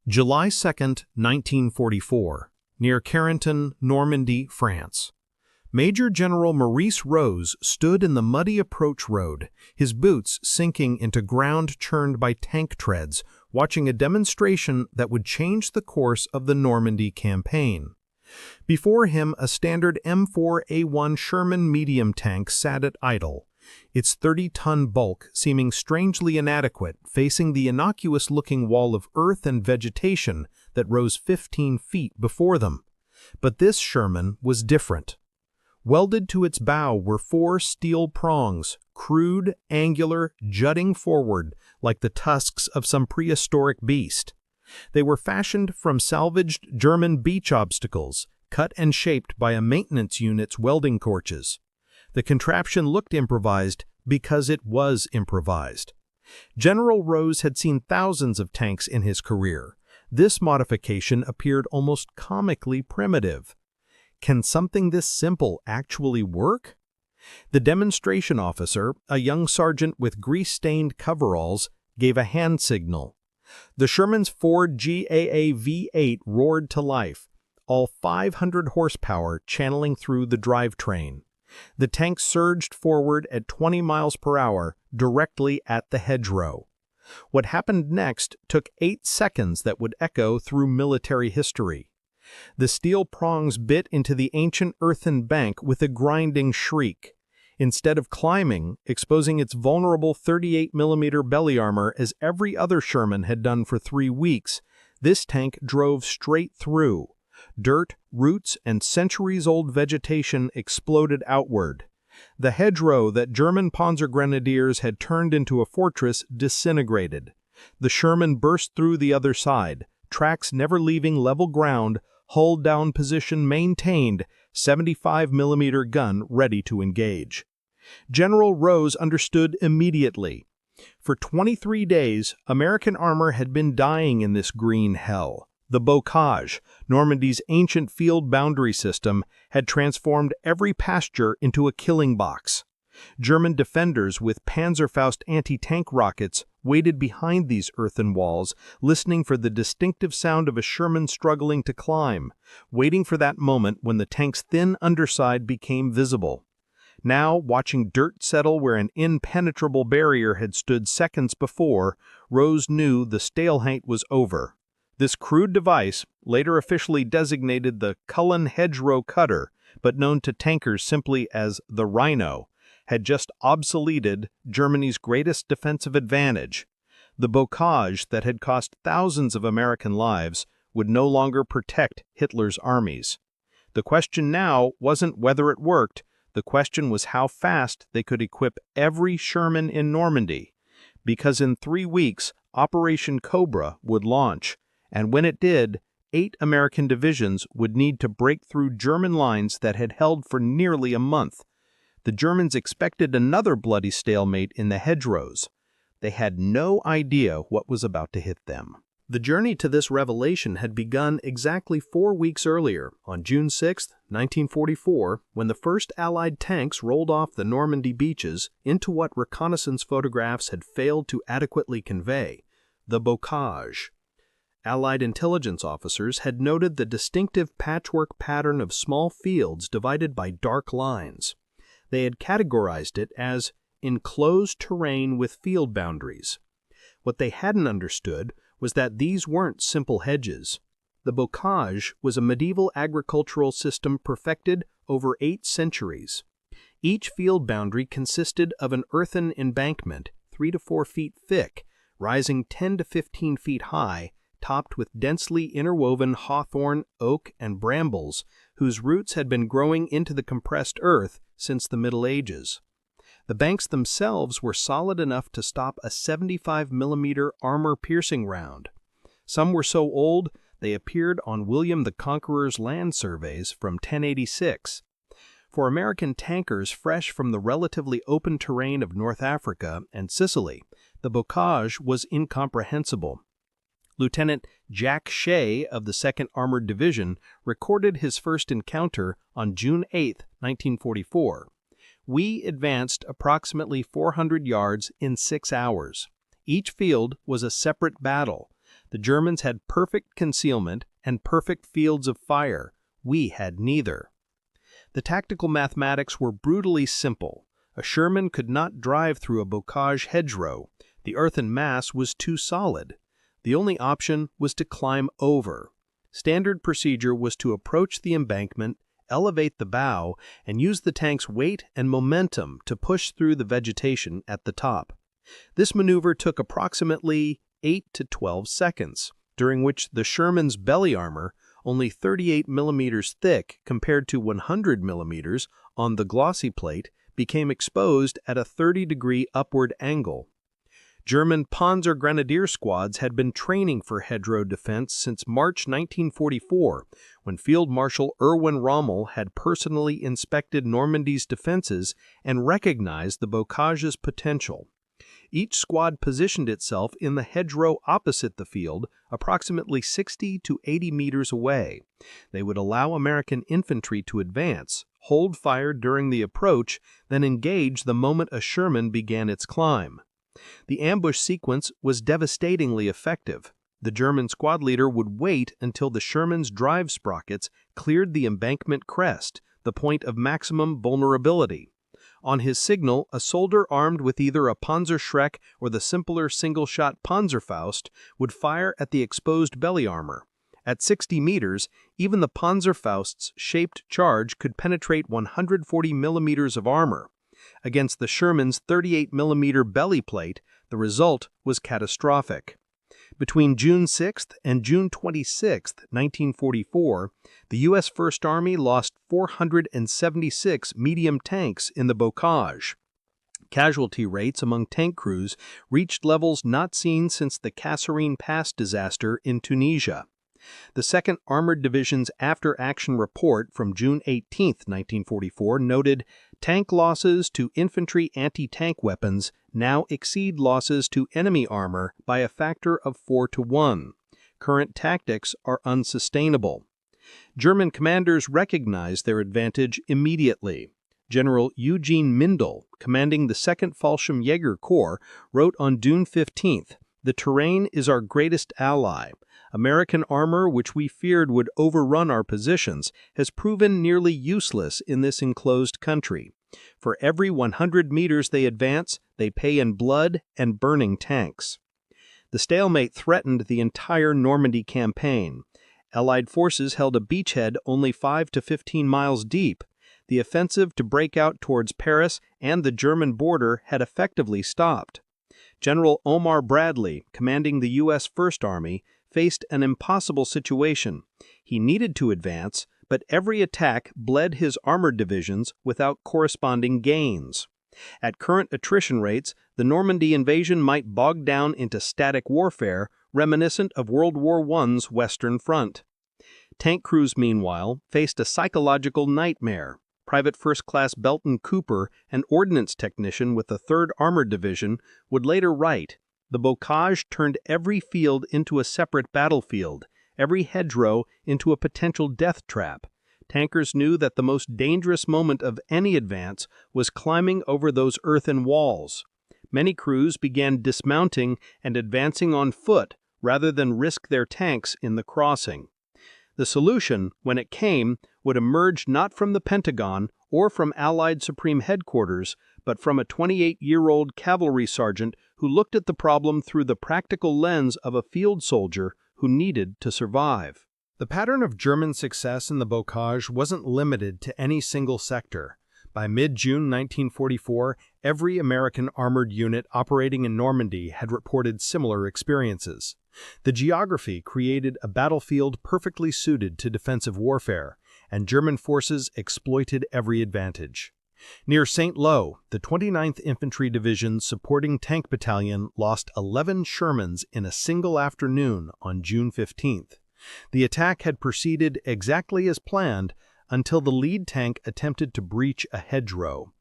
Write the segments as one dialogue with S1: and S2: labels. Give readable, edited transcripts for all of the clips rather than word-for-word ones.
S1: July 2, 1944, near Carrington, Normandy, France. Major General Maurice Rose stood in the muddy approach road, his boots sinking into ground churned by tank treads, watching a demonstration that would change the course of the Normandy campaign. Before him, a standard M4A1 Sherman medium tank sat at idle, its 30-ton bulk seeming strangely inadequate, facing the innocuous-looking wall of earth and vegetation that rose 15 feet before them. But this Sherman was different. Welded to its bow were 4 steel prongs, crude, angular, jutting forward like the tusks of some prehistoric beast. They were fashioned from salvaged German beach obstacles, cut and shaped by a maintenance unit's welding torches. The contraption looked improvised because it was improvised. General Rose had seen thousands of tanks in his career. This modification appeared almost comically primitive. Can something this simple actually work? The demonstration officer, a young sergeant with grease-stained coveralls, gave a hand signal. The Sherman's Ford GAA V8 roared to life, all 500 horsepower channeling through the drivetrain. The tank surged forward at 20 miles per hour, directly at the hedgerow. What happened next took 8 seconds that would echo through military history. The steel prongs bit into the ancient earthen bank with a grinding shriek. Instead of climbing, exposing its vulnerable 38mm belly armor as every other Sherman had done for 3 weeks, this tank drove straight through. Dirt, roots, and centuries-old vegetation exploded outward. The hedgerow that German Panzergrenadiers had turned into a fortress disintegrated. The Sherman burst through the other side, tracks never leaving level ground, hull down position maintained, 75mm gun ready to engage. General Rose understood immediately. For 23 days, American armor had been dying in this green hell. The bocage, Normandy's ancient field boundary system, had transformed every pasture into a killing box. German defenders with Panzerfaust anti-tank rockets waited behind these earthen walls, listening for the distinctive sound of a Sherman struggling to climb, waiting for that moment when the tank's thin underside became visible. Now, watching dirt settle where an impenetrable barrier had stood seconds before, Rose knew the stalemate was over. This crude device, later officially designated the Culin Hedgerow Cutter, but known to tankers simply as the Rhino, had just obsoleted Germany's greatest defensive advantage. The bocage that had cost thousands of American lives would no longer protect Hitler's armies. The question now wasn't whether it worked, the question was how fast they could equip every Sherman in Normandy, because in 3 weeks Operation Cobra would launch, and when it did, 8 American divisions would need to break through German lines that had held for nearly a month. The Germans expected another bloody stalemate in the hedgerows. They had no idea what was about to hit them. The journey to this revelation had begun exactly 4 weeks earlier, on June 6, 1944, when the first Allied tanks rolled off the Normandy beaches into what reconnaissance photographs had failed to adequately convey, the bocage. Allied intelligence officers had noted the distinctive patchwork pattern of small fields divided by dark lines. They had categorized it as enclosed terrain with field boundaries. What they hadn't understood was that these weren't simple hedges. The bocage was a medieval agricultural system perfected over 8 centuries. Each field boundary consisted of an earthen embankment, 3 to 4 feet thick, rising 10 to 15 feet high, topped with densely interwoven hawthorn, oak, and brambles, whose roots had been growing into the compressed earth since the Middle Ages. The banks themselves were solid enough to stop a 75mm armor-piercing round. Some were so old they appeared on William the Conqueror's land surveys from 1086. For American tankers fresh from the relatively open terrain of North Africa and Sicily, the bocage was incomprehensible. Lieutenant Jack Shea of the 2nd Armored Division recorded his first encounter on June 8, 1944. We advanced approximately 400 yards in 6 hours. Each field was a separate battle. The Germans had perfect concealment and perfect fields of fire. We had neither. The tactical mathematics were brutally simple. A Sherman could not drive through a bocage hedgerow. The earthen mass was too solid. The only option was to climb over. Standard procedure was to approach the embankment, elevate the bow, and use the tank's weight and momentum to push through the vegetation at the top. This maneuver took approximately 8 to 12 seconds, during which the Sherman's belly armor, only 38 millimeters thick compared to 100 millimeters on the glossy plate, became exposed at a 30-degree upward angle. German Panzer Grenadier squads had been training for hedgerow defense since March 1944, when Field Marshal Erwin Rommel had personally inspected Normandy's defenses and recognized the bocage's potential. Each squad positioned itself in the hedgerow opposite the field, approximately 60 to 80 meters away. They would allow American infantry to advance, hold fire during the approach, then engage the moment a Sherman began its climb. The ambush sequence was devastatingly effective. The German squad leader would wait until the Sherman's drive sprockets cleared the embankment crest, the point of maximum vulnerability. On his signal, a soldier armed with either a Panzerschreck or the simpler single-shot Panzerfaust would fire at the exposed belly armor. At 60 meters, even the Panzerfaust's shaped charge could penetrate 140 millimeters of armor. Against the Sherman's 38mm belly plate, the result was catastrophic. Between June 6 and June 26, 1944, the U.S. First Army lost 476 medium tanks in the bocage. Casualty rates among tank crews reached levels not seen since the Kasserine Pass disaster in Tunisia. The 2nd Armored Division's after-action report from June 18, 1944, noted, "Tank losses to infantry anti-tank weapons now exceed losses to enemy armor by a factor of 4 to 1. Current tactics are unsustainable." German commanders recognized their advantage immediately. General Eugene Mindel, commanding the 2nd Fallschirmjäger Corps, wrote on June 15, "The terrain is our greatest ally. American armor, which we feared would overrun our positions, has proven nearly useless in this enclosed country. For every 100 meters they advance, they pay in blood and burning tanks." The stalemate threatened the entire Normandy campaign. Allied forces held a beachhead only 5 to 15 miles deep. The offensive to break out towards Paris and the German border had effectively stopped. General Omar Bradley, commanding the U.S. First Army, faced an impossible situation. He needed to advance, but every attack bled his armored divisions without corresponding gains. At current attrition rates, the Normandy invasion might bog down into static warfare, reminiscent of World War I's Western Front. Tank crews, meanwhile, faced a psychological nightmare. Private First Class Belton Cooper, an ordnance technician with the 3rd Armored Division, would later write, "The bocage turned every field into a separate battlefield, every hedgerow into a potential death trap. Tankers knew that the most dangerous moment of any advance was climbing over those earthen walls. Many crews began dismounting and advancing on foot rather than risk their tanks in the crossing." The solution, when it came, would emerge not from the Pentagon or from Allied Supreme Headquarters, but from a 28-year-old cavalry sergeant who looked at the problem through the practical lens of a field soldier who needed to survive. The pattern of German success in the bocage wasn't limited to any single sector. By mid-June 1944, every American armored unit operating in Normandy had reported similar experiences. The geography created a battlefield perfectly suited to defensive warfare, and German forces exploited every advantage. Near St. Lo, the 29th Infantry Division's supporting tank battalion lost 11 Shermans in a single afternoon on June 15th. The attack had proceeded exactly as planned until the lead tank attempted to breach a hedgerow.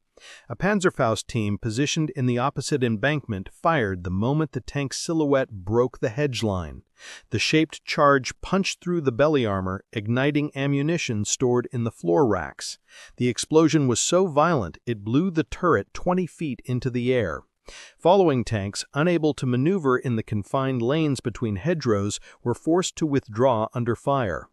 S1: A Panzerfaust team positioned in the opposite embankment fired the moment the tank's silhouette broke the hedge line. The shaped charge punched through the belly armor, igniting ammunition stored in the floor racks. The explosion was so violent it blew the turret 20 feet into the air. Following tanks, unable to maneuver in the confined lanes between hedgerows, were forced to withdraw under fire.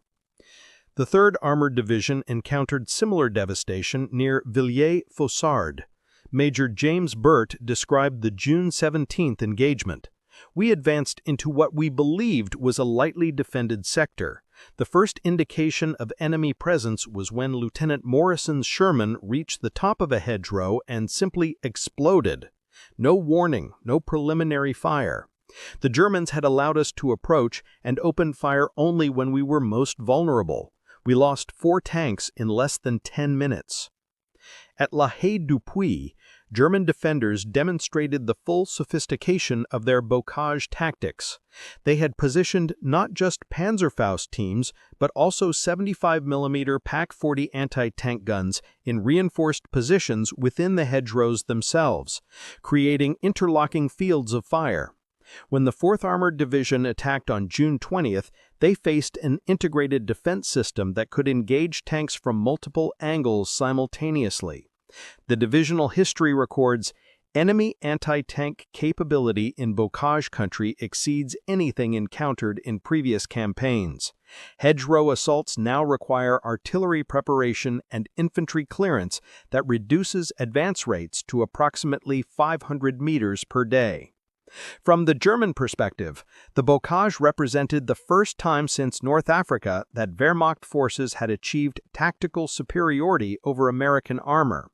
S1: The 3rd Armored Division encountered similar devastation near Villiers-Faussard. Major James Burt described the June 17th engagement. "We advanced into what we believed was a lightly defended sector. The first indication of enemy presence was when Lieutenant Morrison's Sherman reached the top of a hedgerow and simply exploded. No warning, no preliminary fire. The Germans had allowed us to approach and opened fire only when we were most vulnerable. We lost 4 tanks in less than 10 minutes." At La Haye-du-Puy, German defenders demonstrated the full sophistication of their bocage tactics. They had positioned not just Panzerfaust teams, but also 75mm PaK-40 anti-tank guns in reinforced positions within the hedgerows themselves, creating interlocking fields of fire. When the 4th Armored Division attacked on June 20th, they faced an integrated defense system that could engage tanks from multiple angles simultaneously. The divisional history records, "Enemy anti-tank capability in bocage country exceeds anything encountered in previous campaigns. Hedgerow assaults now require artillery preparation and infantry clearance that reduces advance rates to approximately 500 meters per day." From the German perspective, the bocage represented the first time since North Africa that Wehrmacht forces had achieved tactical superiority over American armor.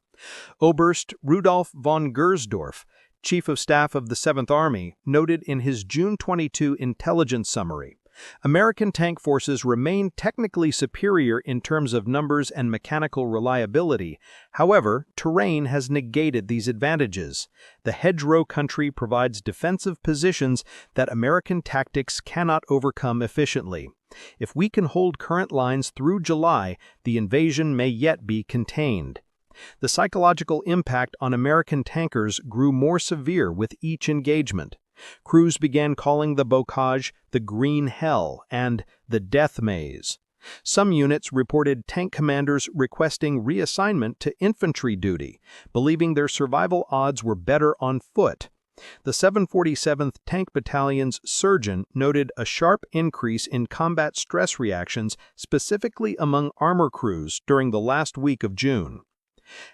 S1: Oberst Rudolf von Gersdorf, Chief of Staff of the 7th Army, noted in his June 22 intelligence summary, "American tank forces remain technically superior in terms of numbers and mechanical reliability. However, terrain has negated these advantages. The hedgerow country provides defensive positions that American tactics cannot overcome efficiently. If we can hold current lines through July, the invasion may yet be contained." The psychological impact on American tankers grew more severe with each engagement. Crews began calling the bocage the Green Hell and the Death Maze. Some units reported tank commanders requesting reassignment to infantry duty, believing their survival odds were better on foot. The 747th Tank Battalion's surgeon noted a sharp increase in combat stress reactions, specifically among armor crews, during the last week of June.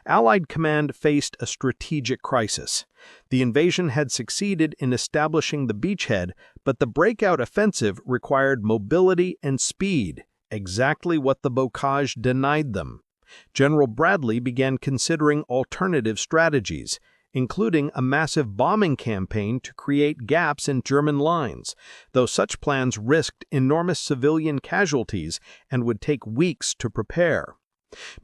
S1: Allied command faced a strategic crisis. The invasion had succeeded in establishing the beachhead, but the breakout offensive required mobility and speed, exactly what the bocage denied them. General Bradley began considering alternative strategies, including a massive bombing campaign to create gaps in German lines, though such plans risked enormous civilian casualties and would take weeks to prepare.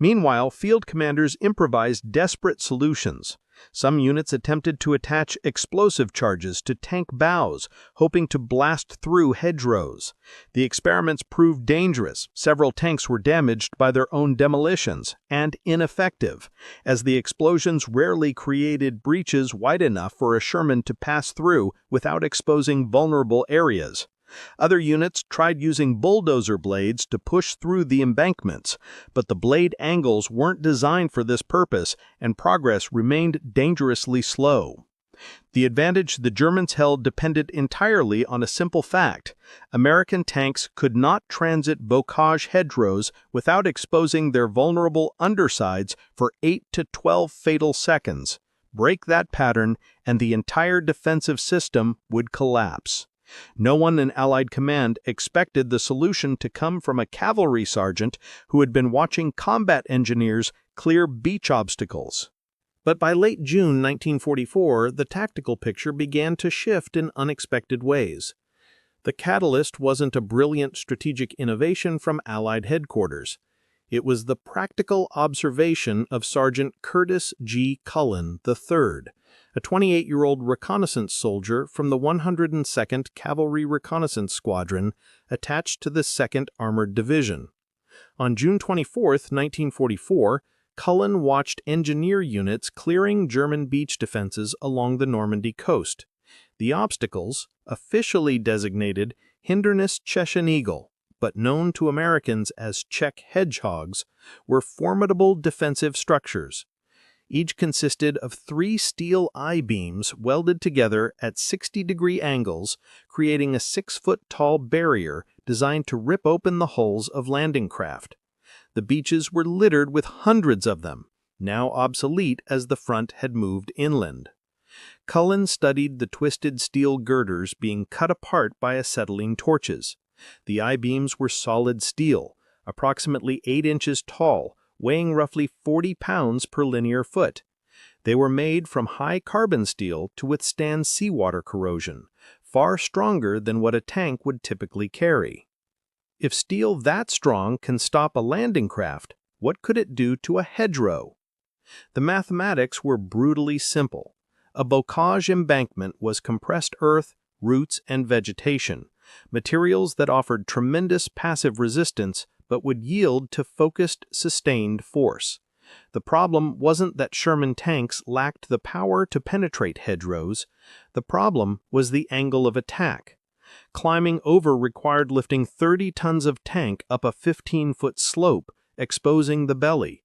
S1: Meanwhile, field commanders improvised desperate solutions. Some units attempted to attach explosive charges to tank bows, hoping to blast through hedgerows. The experiments proved dangerous. Several tanks were damaged by their own demolitions, and ineffective, as the explosions rarely created breaches wide enough for a Sherman to pass through without exposing vulnerable areas. Other units tried using bulldozer blades to push through the embankments, but the blade angles weren't designed for this purpose, and progress remained dangerously slow. The advantage the Germans held depended entirely on a simple fact: American tanks could not transit bocage hedgerows without exposing their vulnerable undersides for 8 to 12 fatal seconds. Break that pattern, and the entire defensive system would collapse. No one in Allied command expected the solution to come from a cavalry sergeant who had been watching combat engineers clear beach obstacles. But by late June 1944, the tactical picture began to shift in unexpected ways. The catalyst wasn't a brilliant strategic innovation from Allied headquarters. It was the practical observation of Sergeant Curtis G. Culin III, a 28-year-old reconnaissance soldier from the 102nd Cavalry Reconnaissance Squadron attached to the 2nd Armored Division. On June 24, 1944, Cullen watched engineer units clearing German beach defenses along the Normandy coast. The obstacles, officially designated Hindernis Tschechen Eagle, but known to Americans as Czech hedgehogs, were formidable defensive structures. Each consisted of 3 steel I-beams welded together at 60-degree angles, creating a 6-foot-tall barrier designed to rip open the hulls of landing craft. The beaches were littered with hundreds of them, now obsolete as the front had moved inland. Culin studied the twisted steel girders being cut apart by acetylene torches. The I-beams were solid steel, approximately 8 inches tall, weighing roughly 40 pounds per linear foot. They were made from high carbon steel to withstand seawater corrosion, far stronger than what a tank would typically carry. If steel that strong can stop a landing craft, what could it do to a hedgerow? The mathematics were brutally simple. A bocage embankment was compressed earth, roots, and vegetation, materials that offered tremendous passive resistance but would yield to focused, sustained force. The problem wasn't that Sherman tanks lacked the power to penetrate hedgerows. The problem was the angle of attack. Climbing over required lifting 30 tons of tank up a 15-foot slope, exposing the belly.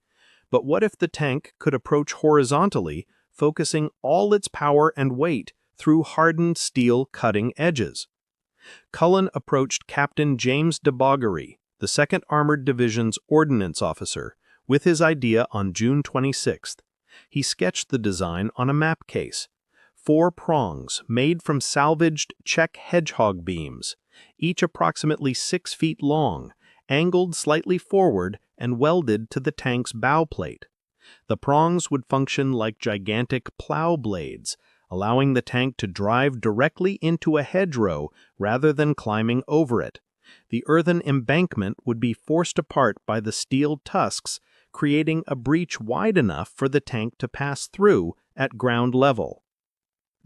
S1: But what if the tank could approach horizontally, focusing all its power and weight through hardened steel cutting edges? Culin approached Captain James de Boggery, the 2nd Armored Division's ordnance officer, with his idea on June 26th. He sketched the design on a map case. 4 prongs made from salvaged Czech hedgehog beams, each approximately 6 feet long, angled slightly forward and welded to the tank's bow plate. The prongs would function like gigantic plow blades, allowing the tank to drive directly into a hedgerow rather than climbing over it. The earthen embankment would be forced apart by the steel tusks, creating a breach wide enough for the tank to pass through at ground level.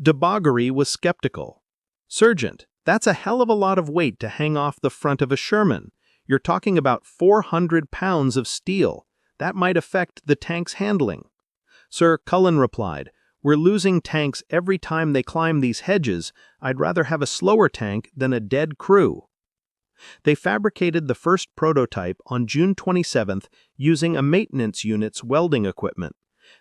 S1: De Boggery was skeptical. "Sergeant, that's a hell of a lot of weight to hang off the front of a Sherman. You're talking about 400 pounds of steel. That might affect the tank's handling." "Sir," Culin replied, "we're losing tanks every time they climb these hedges. I'd rather have a slower tank than a dead crew." They fabricated the first prototype on June 27th using a maintenance unit's welding equipment.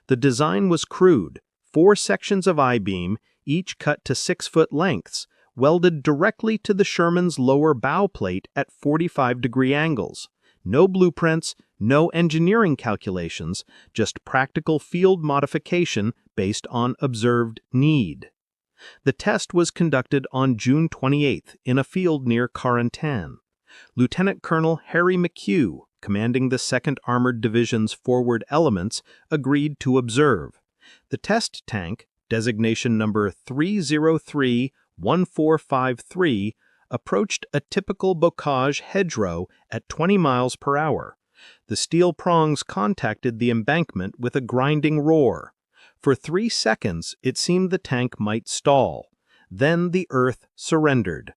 S1: The design was crude: 4 sections of I-beam, each cut to 6-foot lengths, welded directly to the Sherman's lower bow plate at 45-degree angles. No blueprints, no engineering calculations, just practical field modification based on observed need. The test was conducted on June 28th in a field near Carentan. Lieutenant Colonel Harry McHugh, commanding the 2nd Armored Division's forward elements, agreed to observe. The test tank, designation number 303-1453, approached a typical bocage hedgerow at 20 miles per hour. The steel prongs contacted the embankment with a grinding roar. For 3 seconds, it seemed the tank might stall. Then the earth surrendered.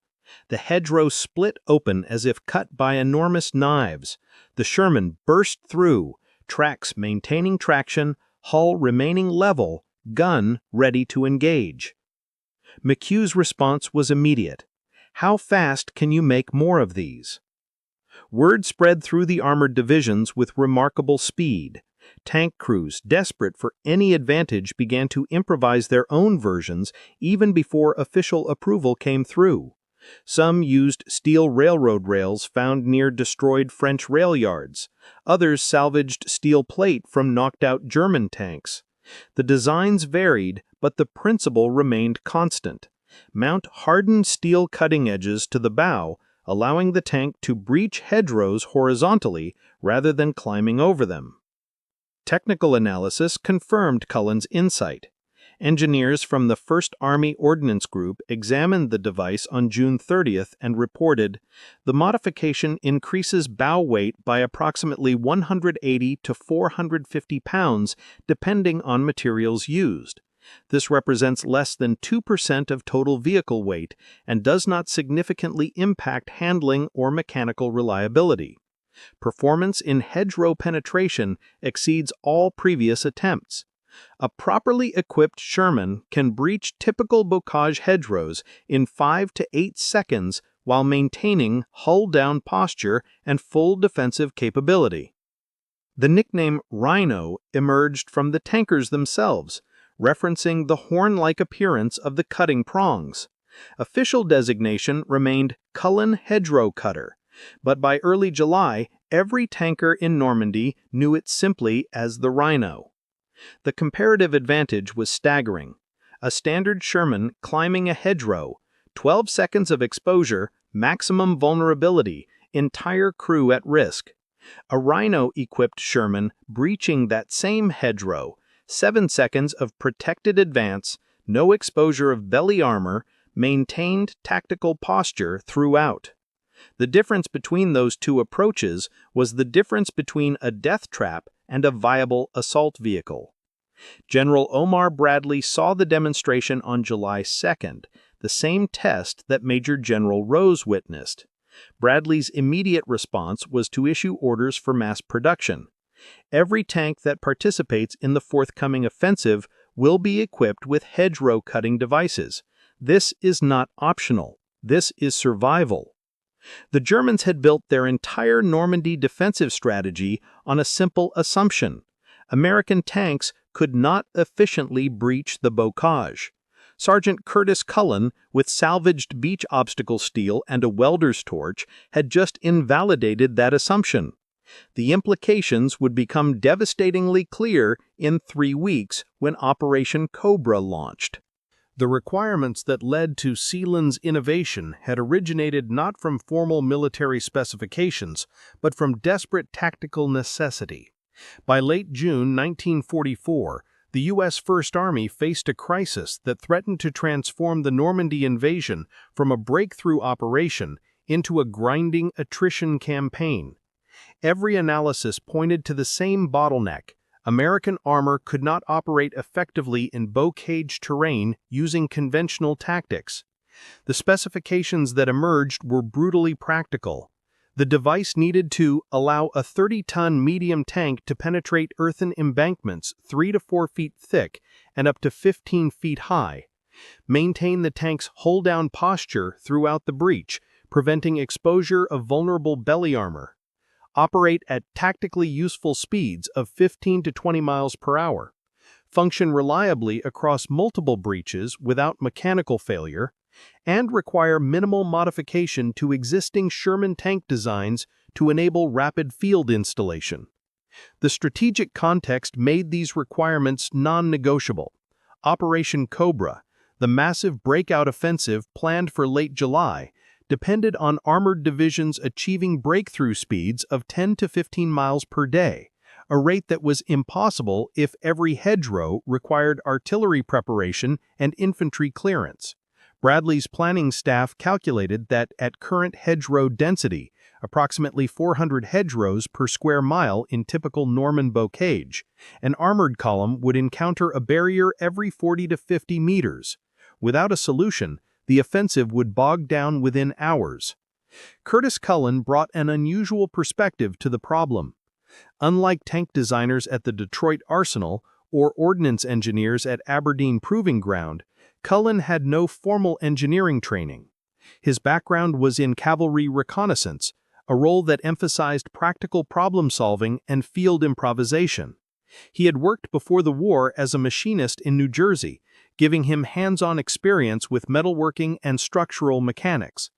S1: The hedgerow split open as if cut by enormous knives. The Sherman burst through, tracks maintaining traction, hull remaining level, gun ready to engage. McHugh's response was immediate. "How fast can you make more of these?" Word spread through the armored divisions with remarkable speed. Tank crews, desperate for any advantage, began to improvise their own versions even before official approval came through. Some used steel railroad rails found near destroyed French rail yards. Others salvaged steel plate from knocked-out German tanks. The designs varied, but the principle remained constant. Mount hardened steel cutting edges to the bow, allowing the tank to breach hedgerows horizontally rather than climbing over them. Technical analysis confirmed Cullin's insight. Engineers from the 1st Army Ordnance Group examined the device on June 30th and reported, "The modification increases bow weight by approximately 180 to 450 pounds depending on materials used. This represents less than 2% of total vehicle weight and does not significantly impact handling or mechanical reliability. Performance in hedgerow penetration exceeds all previous attempts. A properly equipped Sherman can breach typical bocage hedgerows in 5 to 8 seconds while maintaining hull-down posture and full defensive capability." The nickname Rhino emerged from the tankers themselves, referencing the horn-like appearance of the cutting prongs. Official designation remained Culin Hedgerow Cutter, but by early July, every tanker in Normandy knew it simply as the Rhino. The comparative advantage was staggering. A standard Sherman climbing a hedgerow, 12 seconds of exposure, maximum vulnerability, entire crew at risk. A Rhino-equipped Sherman breaching that same hedgerow, 7 seconds of protected advance, no exposure of belly armor, maintained tactical posture throughout. The difference between those two approaches was the difference between a death trap and a viable assault vehicle. General Omar Bradley saw the demonstration on July 2nd, the same test that Major General Rose witnessed. Bradley's immediate response was to issue orders for mass production. Every tank that participates in the forthcoming offensive will be equipped with hedgerow cutting devices. This is not optional. This is survival. The Germans had built their entire Normandy defensive strategy on a simple assumption. American tanks could not efficiently breach the bocage. Sergeant Curtis Cullen, with salvaged beach obstacle steel and a welder's torch, had just invalidated that assumption. The implications would become devastatingly clear in 3 weeks when Operation Cobra launched. The requirements that led to Cullin's innovation had originated not from formal military specifications, but from desperate tactical necessity. By late June 1944, the U.S. First Army faced a crisis that threatened to transform the Normandy invasion from a breakthrough operation into a grinding attrition campaign. Every analysis pointed to the same bottleneck. American armor could not operate effectively in bocage terrain using conventional tactics. The specifications that emerged were brutally practical. The device needed to allow a 30-ton medium tank to penetrate earthen embankments 3 to 4 feet thick and up to 15 feet high, maintain the tank's hold-down posture throughout the breach, preventing exposure of vulnerable belly armor, operate at tactically useful speeds of 15 to 20 miles per hour, function reliably across multiple breaches without mechanical failure, and require minimal modification to existing Sherman tank designs to enable rapid field installation. The strategic context made these requirements non-negotiable. Operation Cobra, the massive breakout offensive planned for late July, depended on armored divisions achieving breakthrough speeds of 10 to 15 miles per day, a rate that was impossible if every hedgerow required artillery preparation and infantry clearance. Bradley's planning staff calculated that at current hedgerow density, approximately 400 hedgerows per square mile in typical Norman bocage, an armored column would encounter a barrier every 40 to 50 meters. Without a solution, the offensive would bog down within hours. Curtis Cullen brought an unusual perspective to the problem. Unlike tank designers at the Detroit Arsenal or ordnance engineers at Aberdeen Proving Ground, Cullen had no formal engineering training. His background was in cavalry reconnaissance, a role that emphasized practical problem-solving and field improvisation. He had worked before the war as a machinist in New Jersey, giving him hands-on experience with metalworking and structural mechanics.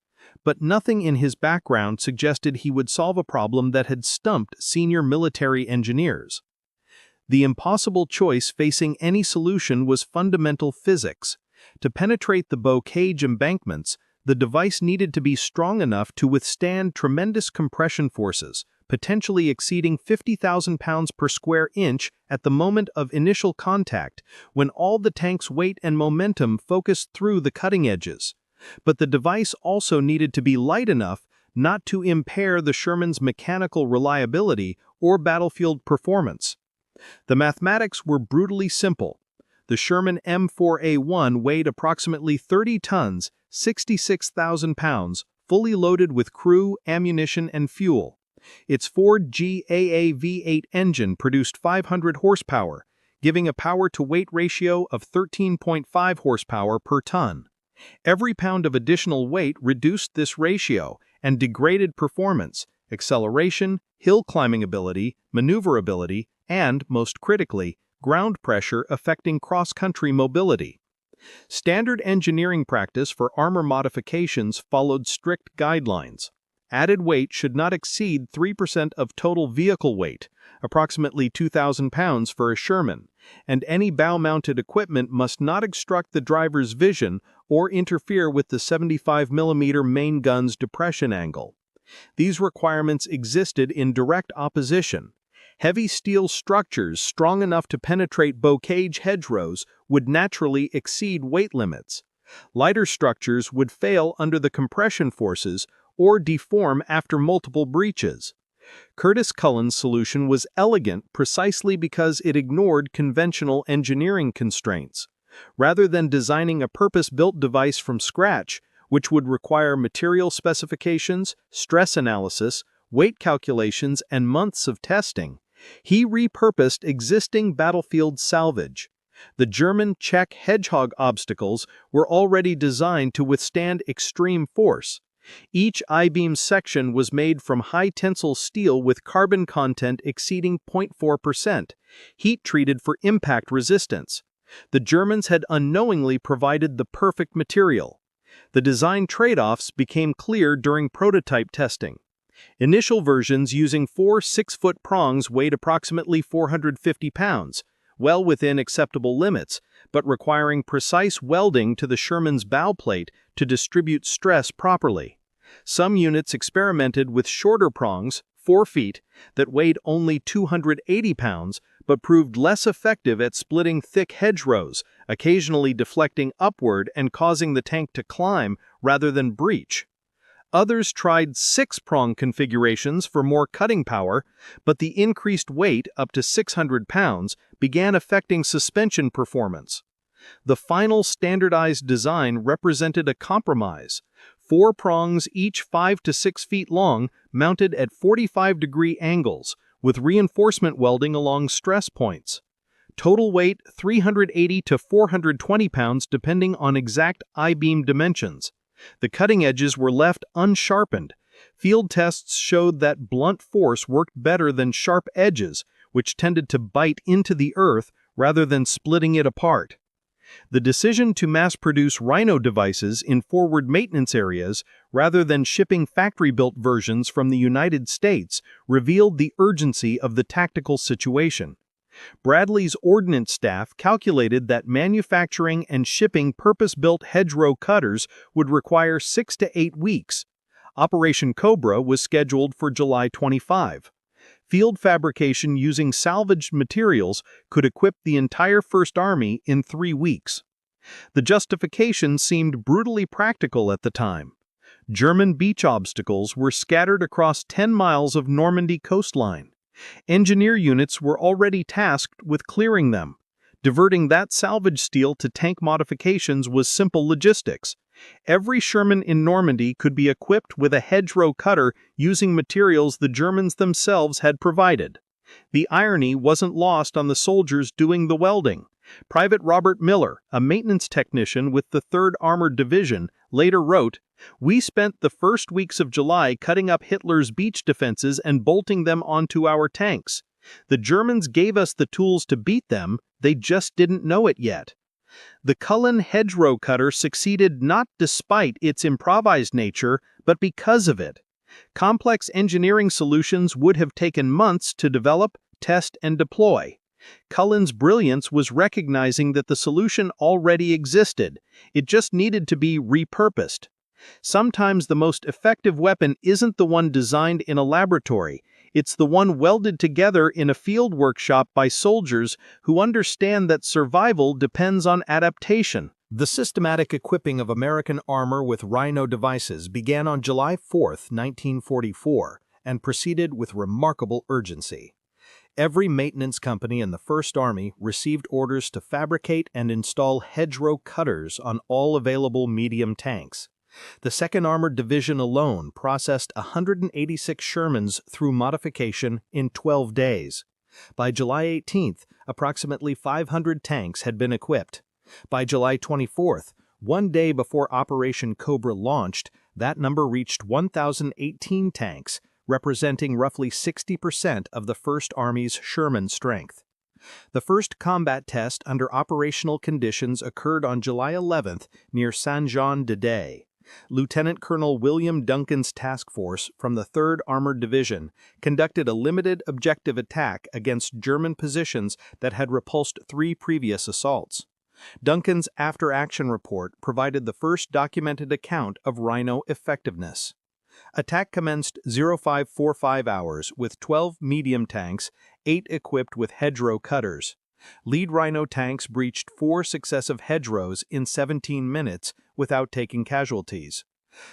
S1: But nothing in his background suggested he would solve a problem that had stumped senior military engineers. The impossible choice facing any solution was fundamental physics. To penetrate the bocage embankments, the device needed to be strong enough to withstand tremendous compression forces, potentially exceeding 50,000 pounds per square inch at the moment of initial contact, when all the tank's weight and momentum focused through the cutting edges. But the device also needed to be light enough not to impair the Sherman's mechanical reliability or battlefield performance. The mathematics were brutally simple. The Sherman M4A1 weighed approximately 30 tons, 66,000 pounds, fully loaded with crew, ammunition, and fuel. Its Ford GAA V8 engine produced 500 horsepower, giving a power-to-weight ratio of 13.5 horsepower per ton. Every pound of additional weight reduced this ratio and degraded performance, acceleration, hill climbing ability, maneuverability, and, most critically, ground pressure affecting cross-country mobility. Standard engineering practice for armor modifications followed strict guidelines. Added weight should not exceed 3% of total vehicle weight, approximately 2,000 pounds for a Sherman, and any bow-mounted equipment must not obstruct the driver's vision or interfere with the 75mm main gun's depression angle. These requirements existed in direct opposition. Heavy steel structures strong enough to penetrate bocage hedgerows would naturally exceed weight limits. Lighter structures would fail under the compression forces or deform after multiple breaches. Curtis Cullen's solution was elegant precisely because it ignored conventional engineering constraints. Rather than designing a purpose-built device from scratch, which would require material specifications, stress analysis, weight calculations, and months of testing, he repurposed existing battlefield salvage. The German Czech hedgehog obstacles were already designed to withstand extreme force. Each I-beam section was made from high-tensile steel with carbon content exceeding 0.4%, heat-treated for impact resistance. The Germans had unknowingly provided the perfect material. The design trade-offs became clear during prototype testing. Initial versions using 4 6-foot prongs weighed approximately 450 pounds, well within acceptable limits, but requiring precise welding to the Sherman's bow plate to distribute stress properly. Some units experimented with shorter prongs, 4 feet, that weighed only 280 pounds, but proved less effective at splitting thick hedgerows, occasionally deflecting upward and causing the tank to climb rather than breach. Others tried 6-prong configurations for more cutting power, but the increased weight, up to 600 pounds, began affecting suspension performance. The final standardized design represented a compromise. 4 prongs, each 5 to 6 feet long, mounted at 45-degree angles, with reinforcement welding along stress points. Total weight 380 to 420 pounds depending on exact I-beam dimensions. The cutting edges were left unsharpened. Field tests showed that blunt force worked better than sharp edges, which tended to bite into the earth rather than splitting it apart. The decision to mass-produce Rhino devices in forward maintenance areas rather than shipping factory-built versions from the United States revealed the urgency of the tactical situation. Bradley's ordnance staff calculated that manufacturing and shipping purpose-built hedgerow cutters would require 6 to 8 weeks. Operation Cobra was scheduled for July 25. Field fabrication using salvaged materials could equip the entire First Army in 3 weeks. The justification seemed brutally practical at the time. German beach obstacles were scattered across 10 miles of Normandy coastline. Engineer units were already tasked with clearing them. Diverting that salvage steel to tank modifications was simple logistics. Every Sherman in Normandy could be equipped with a hedgerow cutter using materials the Germans themselves had provided. The irony wasn't lost on the soldiers doing the welding. Private Robert Miller, a maintenance technician with the 3rd Armored Division, later wrote, "We spent the first weeks of July cutting up Hitler's beach defenses and bolting them onto our tanks. The Germans gave us the tools to beat them, they just didn't know it yet." The Culin Hedgerow Cutter succeeded not despite its improvised nature, but because of it. Complex engineering solutions would have taken months to develop, test, and deploy. Cullen's brilliance was recognizing that the solution already existed. It just needed to be repurposed. Sometimes the most effective weapon isn't the one designed in a laboratory. It's the one welded together in a field workshop by soldiers who understand that survival depends on adaptation. The systematic equipping of American armor with Rhino devices began on July 4, 1944, and proceeded with remarkable urgency. Every maintenance company in the First Army received orders to fabricate and install hedgerow cutters on all available medium tanks. The 2nd Armored Division alone processed 186 Shermans through modification in 12 days. By July 18th, approximately 500 tanks had been equipped. By July 24th, 1 day before Operation Cobra launched, that number reached 1,018 tanks, representing roughly 60% of the First Army's Sherman strength. The first combat test under operational conditions occurred on July 11th near Saint-Jean-de-Day. Lieutenant Colonel William Duncan's task force from the 3rd Armored Division conducted a limited objective attack against German positions that had repulsed 3 previous assaults. Duncan's after-action report provided the first documented account of Rhino effectiveness. Attack commenced 0545 hours with 12 medium tanks, 8 equipped with hedgerow cutters. Lead Rhino tanks breached 4 successive hedgerows in 17 minutes without taking casualties.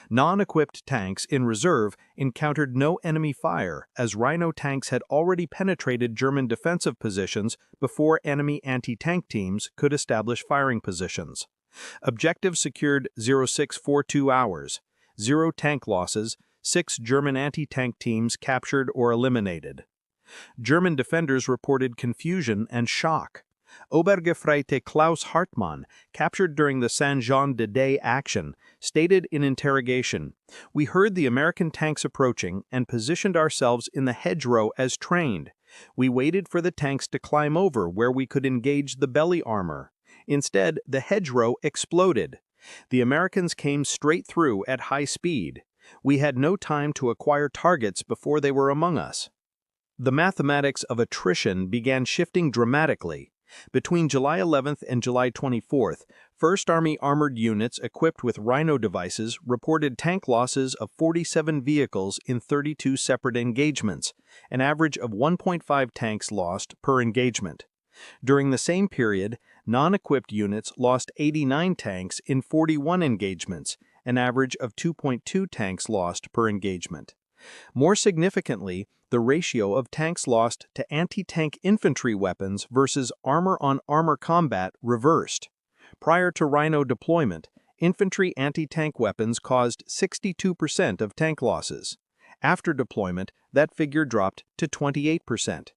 S1: Non-equipped tanks in reserve encountered no enemy fire as Rhino tanks had already penetrated German defensive positions before enemy anti-tank teams could establish firing positions. Objective secured 0642 hours, 0 tank losses, 6 German anti-tank teams captured or eliminated. German defenders reported confusion and shock. Obergefreite Klaus Hartmann, captured during the Saint-Jean-de-Day action, stated in interrogation, "We heard the American tanks approaching and positioned ourselves in the hedgerow as trained. We waited for the tanks to climb over where we could engage the belly armor. Instead, the hedgerow exploded. The Americans came straight through at high speed. We had no time to acquire targets before they were among us." The mathematics of attrition began shifting dramatically. Between July 11th and July 24th, First Army armored units equipped with Rhino devices reported tank losses of 47 vehicles in 32 separate engagements, an average of 1.5 tanks lost per engagement. During the same period, non-equipped units lost 89 tanks in 41 engagements, an average of 2.2 tanks lost per engagement. More significantly, the ratio of tanks lost to anti-tank infantry weapons versus armor-on-armor combat reversed. Prior to Rhino deployment, infantry anti-tank weapons caused 62% of tank losses. After deployment, that figure dropped to 28%.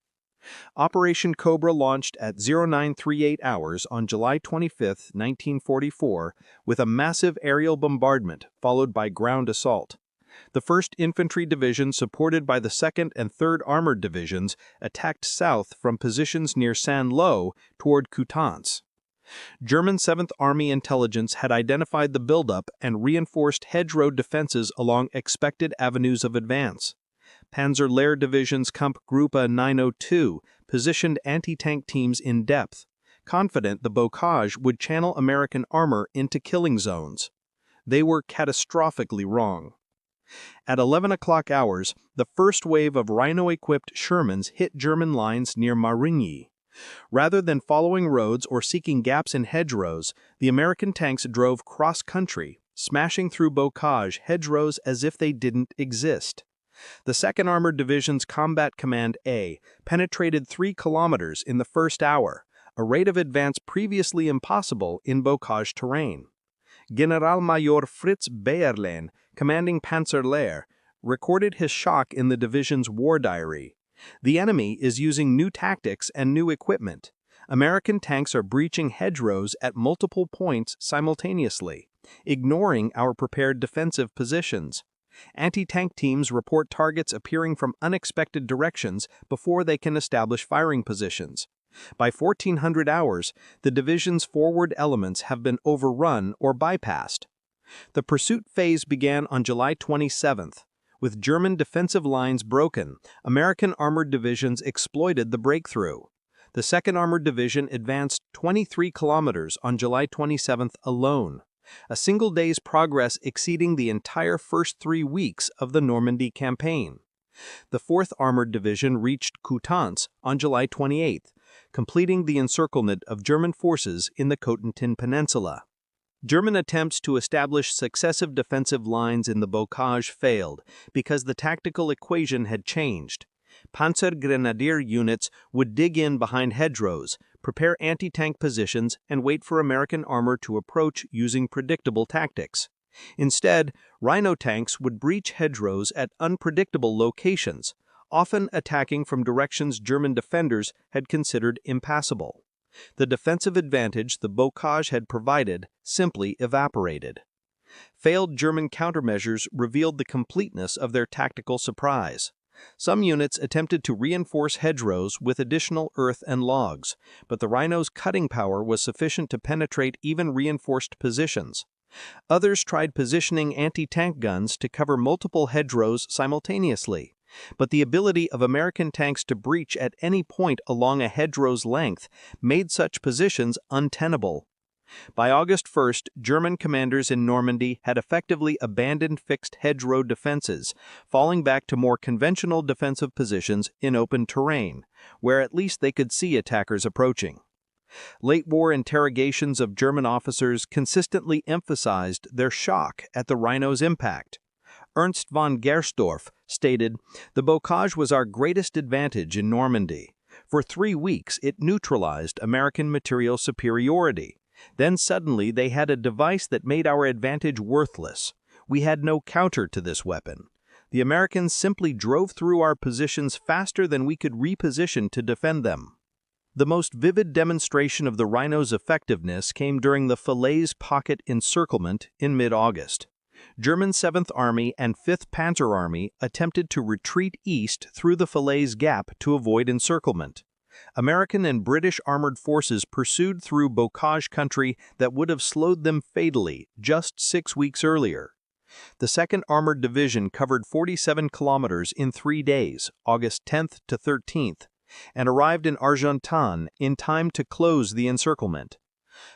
S1: Operation Cobra launched at 0938 hours on July 25, 1944, with a massive aerial bombardment followed by ground assault. The 1st Infantry Division, supported by the 2nd and 3rd Armored Divisions, attacked south from positions near Saint-Lô toward Coutances. German 7th Army intelligence had identified the buildup and reinforced hedgerow defenses along expected avenues of advance. Panzer Lehr Division's Kampfgruppe 902 positioned anti-tank teams in depth, confident the bocage would channel American armor into killing zones. They were catastrophically wrong. At 11 o'clock hours, the first wave of Rhino-equipped Shermans hit German lines near Marigny. Rather than following roads or seeking gaps in hedgerows, the American tanks drove cross-country, smashing through bocage hedgerows as if they didn't exist. The 2nd Armored Division's Combat Command A penetrated 3 kilometers in the first hour, a rate of advance previously impossible in bocage terrain. Generalmajor Fritz Bayerlein, commanding Panzer Lehr, recorded his shock in the division's war diary. "The enemy is using new tactics and new equipment. American tanks are breaching hedgerows at multiple points simultaneously, ignoring our prepared defensive positions. Anti-tank teams report targets appearing from unexpected directions before they can establish firing positions. By 1400 hours, the division's forward elements have been overrun or bypassed." The pursuit phase began on July 27th. With German defensive lines broken, American armored divisions exploited the breakthrough. The 2nd Armored Division advanced 23 kilometers on July 27th alone, a single day's progress exceeding the entire first 3 weeks of the Normandy campaign. The 4th Armored Division reached Coutances on July 28th, completing the encirclement of German forces in the Cotentin Peninsula. German attempts to establish successive defensive lines in the bocage failed because the tactical equation had changed. Panzergrenadier units would dig in behind hedgerows, prepare anti-tank positions, and wait for American armor to approach using predictable tactics. Instead, Rhino tanks would breach hedgerows at unpredictable locations, often attacking from directions German defenders had considered impassable. The defensive advantage the bocage had provided simply evaporated.
S2: Failed German countermeasures revealed the completeness of their tactical surprise. Some units attempted to reinforce hedgerows with additional earth and logs, but the Rhino's cutting power was sufficient to penetrate even reinforced positions. Others tried positioning anti-tank guns to cover multiple hedgerows simultaneously, but the ability of American tanks to breach at any point along a hedgerow's length made such positions untenable. By August 1st, German commanders in Normandy had effectively abandoned fixed hedgerow defenses, falling back to more conventional defensive positions in open terrain, where at least they could see attackers approaching. Late-war interrogations of German officers consistently emphasized their shock at the Rhino's impact. Ernst von Gersdorff stated, "The bocage was our greatest advantage in Normandy. For 3 weeks it neutralized American material superiority. Then suddenly they had a device that made our advantage worthless. We had no counter to this weapon. The Americans simply drove through our positions faster than we could reposition to defend them." The most vivid demonstration of the Rhino's effectiveness came during the Falaise Pocket encirclement in mid-August. German 7th Army and 5th Panzer Army attempted to retreat east through the Falaise Gap to avoid encirclement. American and British armored forces pursued through bocage country that would have slowed them fatally just 6 weeks earlier. The 2nd Armored Division covered 47 kilometers in 3 days, August 10th to 13th, and arrived in Argentan in time to close the encirclement.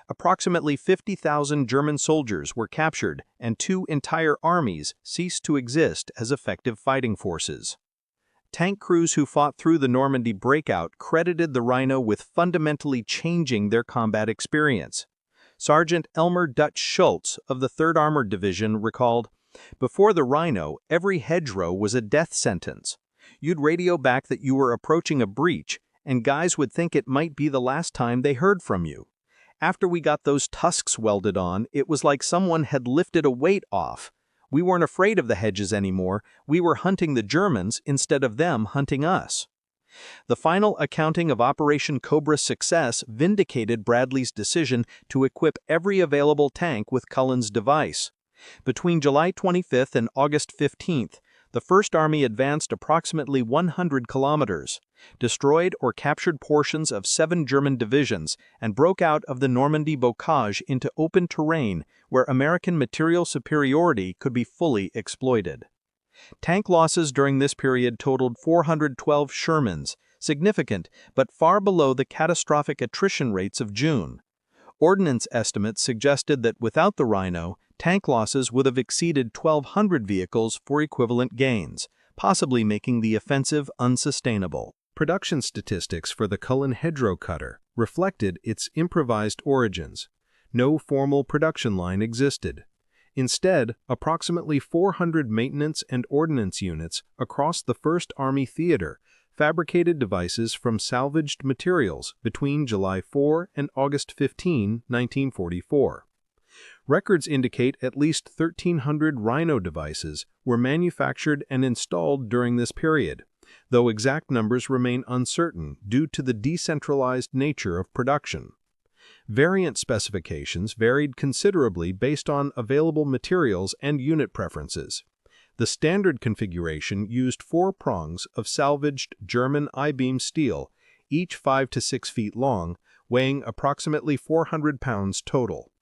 S2: Approximately 50,000 German soldiers were captured, and 2 entire armies ceased to exist as effective fighting forces. Tank crews who fought through the Normandy breakout credited the Rhino with fundamentally changing their combat experience. Sergeant Elmer Dutch Schultz of the 3rd Armored Division recalled, "Before the Rhino, every hedgerow was a death sentence. You'd radio back that you were approaching a breach, and guys would think it might be the last time they heard from you. After we got those tusks welded on, it was like someone had lifted a weight off. We weren't afraid of the hedges anymore. We were hunting the Germans instead of them hunting us." The final accounting of Operation Cobra's success vindicated Bradley's decision to equip every available tank with Cullen's device. Between July 25th and August 15th, the First Army advanced approximately 100 kilometers, destroyed or captured portions of 7 German divisions, and broke out of the Normandy bocage into open terrain where American material superiority could be fully exploited. Tank losses during this period totaled 412 Shermans, significant but far below the catastrophic attrition rates of June. Ordnance estimates suggested that without the Rhino, tank losses would have exceeded 1,200 vehicles for equivalent gains, possibly making the offensive unsustainable.
S1: Production statistics for the Culin Hedgerow Cutter reflected its improvised origins. No formal production line existed. Instead, approximately 400 maintenance and ordnance units across the First Army Theater fabricated devices from salvaged materials between July 4 and August 15, 1944. Records indicate at least 1,300 Rhino devices were manufactured and installed during this period, though exact numbers remain uncertain due to the decentralized nature of production. Variant specifications varied considerably based on available materials and unit preferences. The standard configuration used 4 prongs of salvaged German I-beam steel, each 5 to 6 feet long, weighing approximately 400 pounds total.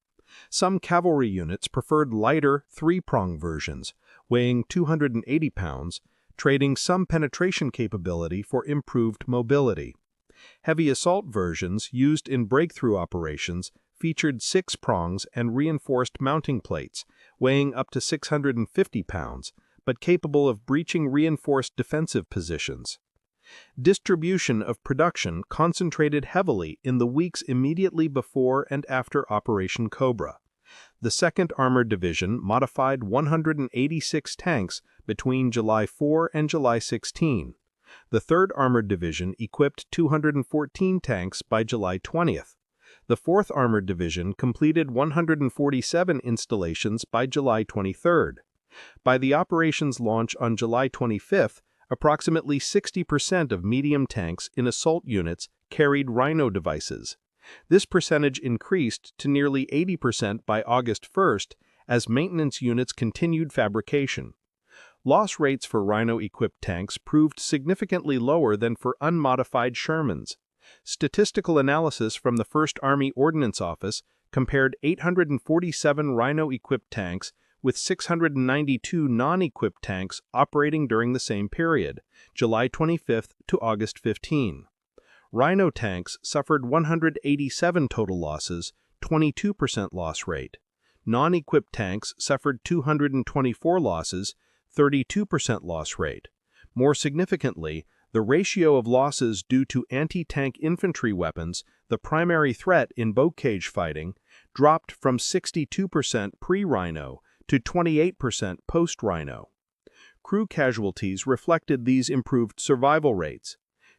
S1: Some cavalry units preferred lighter 3-prong versions, weighing 280 pounds, trading some penetration capability for improved mobility. Heavy assault versions used in breakthrough operations featured 6 prongs and reinforced mounting plates, weighing up to 650 pounds, but capable of breaching reinforced defensive positions. Distribution of production concentrated heavily in the weeks immediately before and after Operation Cobra. The 2nd Armored Division modified 186 tanks between July 4 and July 16. The 3rd Armored Division equipped 214 tanks by July 20th. The 4th Armored Division completed 147 installations by July 23rd. By the operation's launch on July 25th, approximately 60% of medium tanks in assault units carried Rhino devices. This percentage increased to nearly 80% by August 1st
S2: as maintenance units continued fabrication. Loss rates for Rhino-equipped tanks proved significantly lower than for unmodified Shermans. Statistical analysis from the 1st Army Ordnance Office compared 847 Rhino-equipped tanks with 692 non-equipped tanks operating during the same period, July 25 to August 15. Rhino tanks suffered 187 total losses, 22% loss rate. Non-equipped tanks suffered 224 losses, 32% loss rate. More significantly, the ratio of losses due to anti-tank infantry weapons, the primary threat in bocage fighting, dropped from 62% pre-Rhino to 28% post-Rhino. Crew casualties reflected these improved survival rates.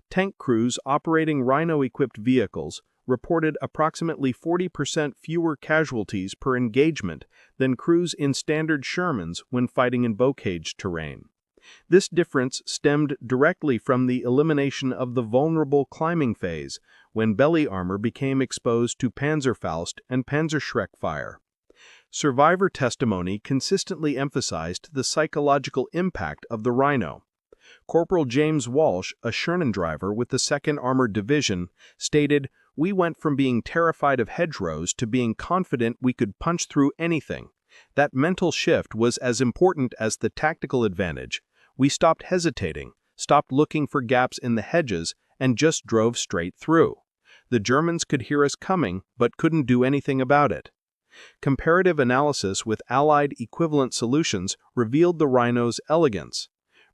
S2: Tank crews operating Rhino-equipped vehicles reported approximately 40% fewer casualties per engagement than crews in standard Shermans when fighting in bocage terrain. This difference stemmed directly from the elimination of the vulnerable climbing phase, when belly armor became exposed to Panzerfaust and Panzerschreck fire. Survivor testimony consistently emphasized the psychological impact of the Rhino. Corporal James Walsh, a Sherman driver with the 2nd Armored Division, stated, "We went from being terrified of hedgerows to being confident we could punch through anything. That mental shift was as important as the tactical advantage. We stopped hesitating, stopped looking for gaps in the hedges, and just drove straight through. The Germans could hear us coming, but couldn't do anything about it." Comparative analysis with Allied equivalent solutions revealed the Rhino's elegance.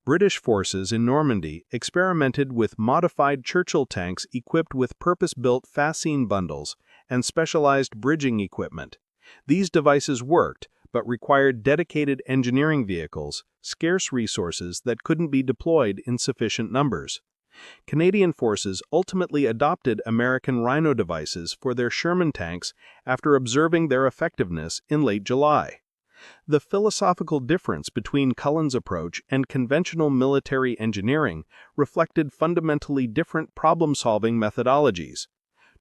S2: British forces in Normandy experimented with modified Churchill tanks equipped with purpose-built fascine bundles and specialized bridging equipment. These devices worked, but required dedicated engineering vehicles, scarce resources that couldn't be deployed in sufficient numbers. Canadian forces ultimately adopted American Rhino devices for their Sherman tanks after observing their effectiveness in late July. The philosophical difference between Culin's approach and conventional military engineering reflected fundamentally different problem-solving methodologies.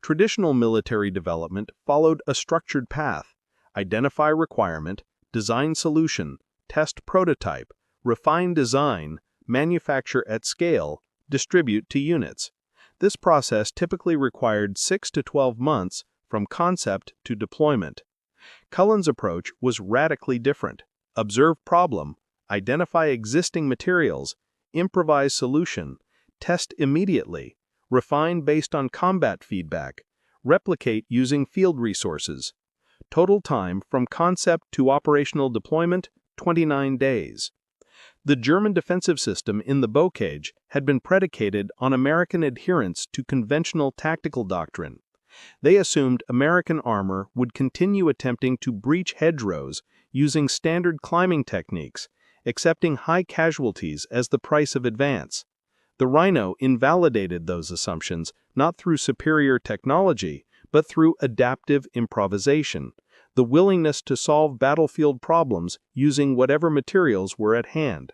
S2: Traditional military development followed a structured path: identify requirement, design solution, test prototype, refine design, manufacture at scale, distribute to units. This process typically required 6 to 12 months from concept to deployment. Culin's approach was radically different: observe problem, identify existing materials, improvise solution, test immediately, refine based on combat feedback, replicate using field resources. Total time from concept to operational deployment, 29 days. The German defensive system in the bocage had been predicated on American adherence to conventional tactical doctrine. They assumed American armor would continue attempting to breach hedgerows using standard climbing techniques, accepting high casualties as the price of advance. The Rhino invalidated those assumptions not through superior technology, but through adaptive improvisation, the willingness to solve battlefield problems using whatever materials were at hand.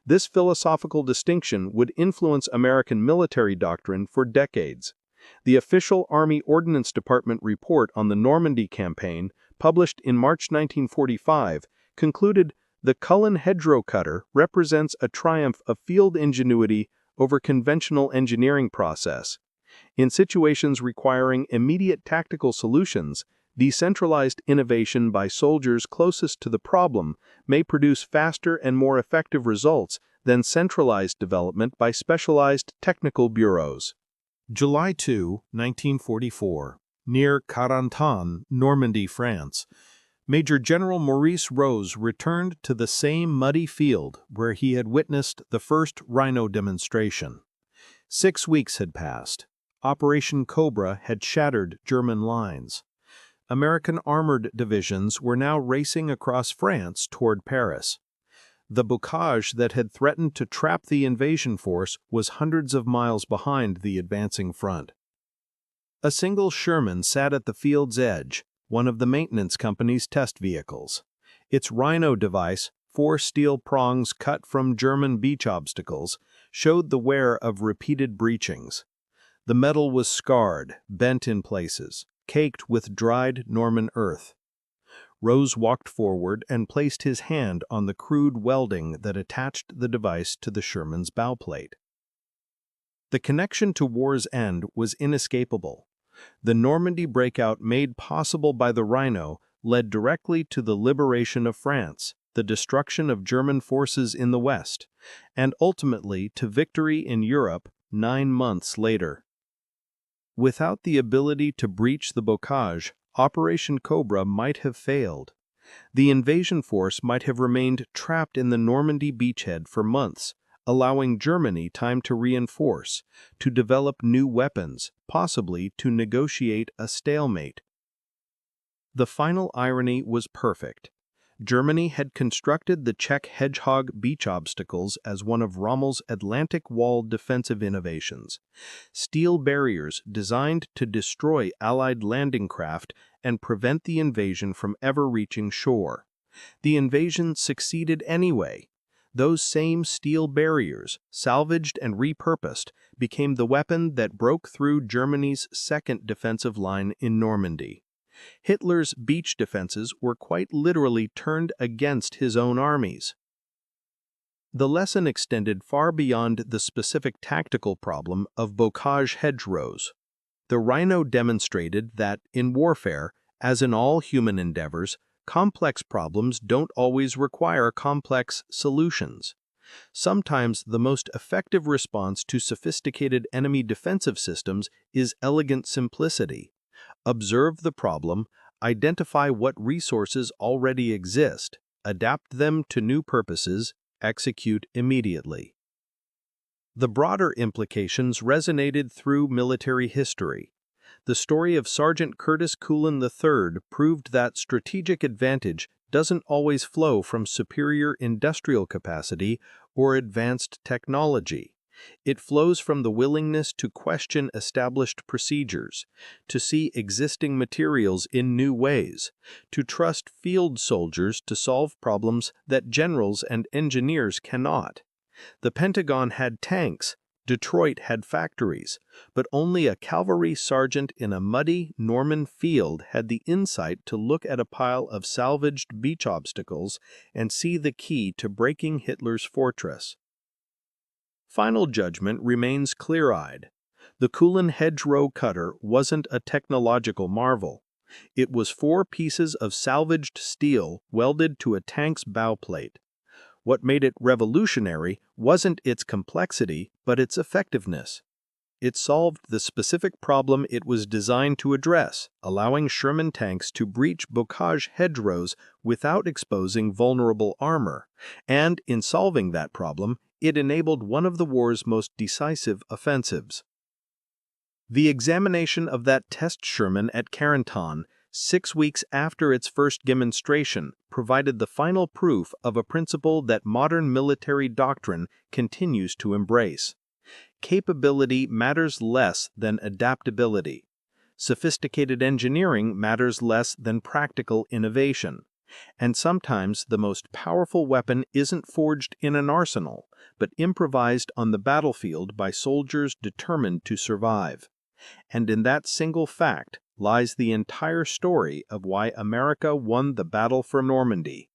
S2: This philosophical distinction would influence American military doctrine for decades. The official Army Ordnance Department report on the Normandy campaign, published in March 1945, concluded the Culin Hedgerow Cutter represents a triumph of field ingenuity over conventional engineering process. In situations requiring immediate tactical solutions, decentralized innovation by soldiers closest to the problem may produce faster and more effective results than centralized development by specialized technical bureaus.
S1: July 2, 1944, near Carentan, Normandy, France, Major General Maurice Rose returned to the same muddy field where he had witnessed the first Rhino demonstration. 6 weeks had passed. Operation Cobra had shattered German lines. American armored divisions were now racing across France toward Paris. The bocage that had threatened to trap the invasion force was hundreds of miles behind the advancing front. A single Sherman sat at the field's edge, one of the maintenance company's test vehicles. Its Rhino device, 4 steel prongs cut from German beach obstacles, showed the wear of repeated breachings. The metal was scarred, bent in places, caked with dried Norman earth.
S2: Rose walked forward and placed his hand on the crude welding that attached the device to the Sherman's bowplate. The connection to war's end was inescapable. The Normandy breakout made possible by the Rhino led directly to the liberation of France, the destruction of German forces in the West, and ultimately to victory in Europe 9 months later. Without the ability to breach the bocage, Operation Cobra might have failed. The invasion force might have remained trapped in the Normandy beachhead for months, allowing Germany time to reinforce, to develop new weapons, possibly to negotiate a stalemate. The final irony was perfect. Germany had constructed the Czech hedgehog beach obstacles as one of Rommel's Atlantic Wall defensive innovations. Steel barriers designed to destroy Allied landing craft and prevent the invasion from ever reaching shore. The invasion succeeded anyway. Those same steel barriers, salvaged and repurposed, became the weapon that broke through Germany's second defensive line in Normandy. Hitler's beach defenses were quite literally turned against his own armies. The lesson extended far beyond the specific tactical problem of bocage hedgerows. The Rhino demonstrated that, in warfare, as in all human endeavors, complex problems don't always require complex solutions. Sometimes the most effective response to sophisticated enemy defensive systems is elegant simplicity. Observe the problem, identify what resources already exist, adapt them to new purposes, execute immediately. The broader implications resonated through military history. The story of Sergeant Curtis Culin III proved that strategic advantage doesn't always flow from superior industrial capacity or advanced technology. It flows from the willingness to question established procedures, to see existing materials in new ways, to trust field soldiers to solve problems that generals and engineers cannot. The Pentagon had tanks, Detroit had factories, but only a cavalry sergeant in a muddy Norman field had the insight to look at a pile of salvaged beach obstacles and see the key to breaking Hitler's fortress. Final judgment remains clear-eyed. The Culin Hedgerow Cutter wasn't a technological marvel. It was 4 pieces of salvaged steel welded to a tank's bowplate. What made it revolutionary wasn't its complexity, but its effectiveness. It solved the specific problem it was designed to address, allowing Sherman tanks to breach bocage hedgerows without exposing vulnerable armor, and in solving that problem, it enabled one of the war's most decisive offensives. The examination of that test Sherman at Carentan, 6 weeks after its first demonstration, provided the final proof of a principle that modern military doctrine continues to embrace. Capability matters less than adaptability. Sophisticated engineering matters less than practical innovation. And sometimes the most powerful weapon isn't forged in an arsenal, but improvised on the battlefield by soldiers determined to survive. And in that single fact lies the entire story of why America won the Battle for Normandy,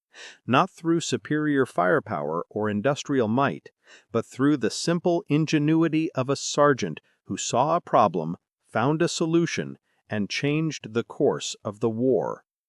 S2: not through superior firepower or industrial might, but through the simple ingenuity of a sergeant who saw a problem, found a solution, and changed the course of the war.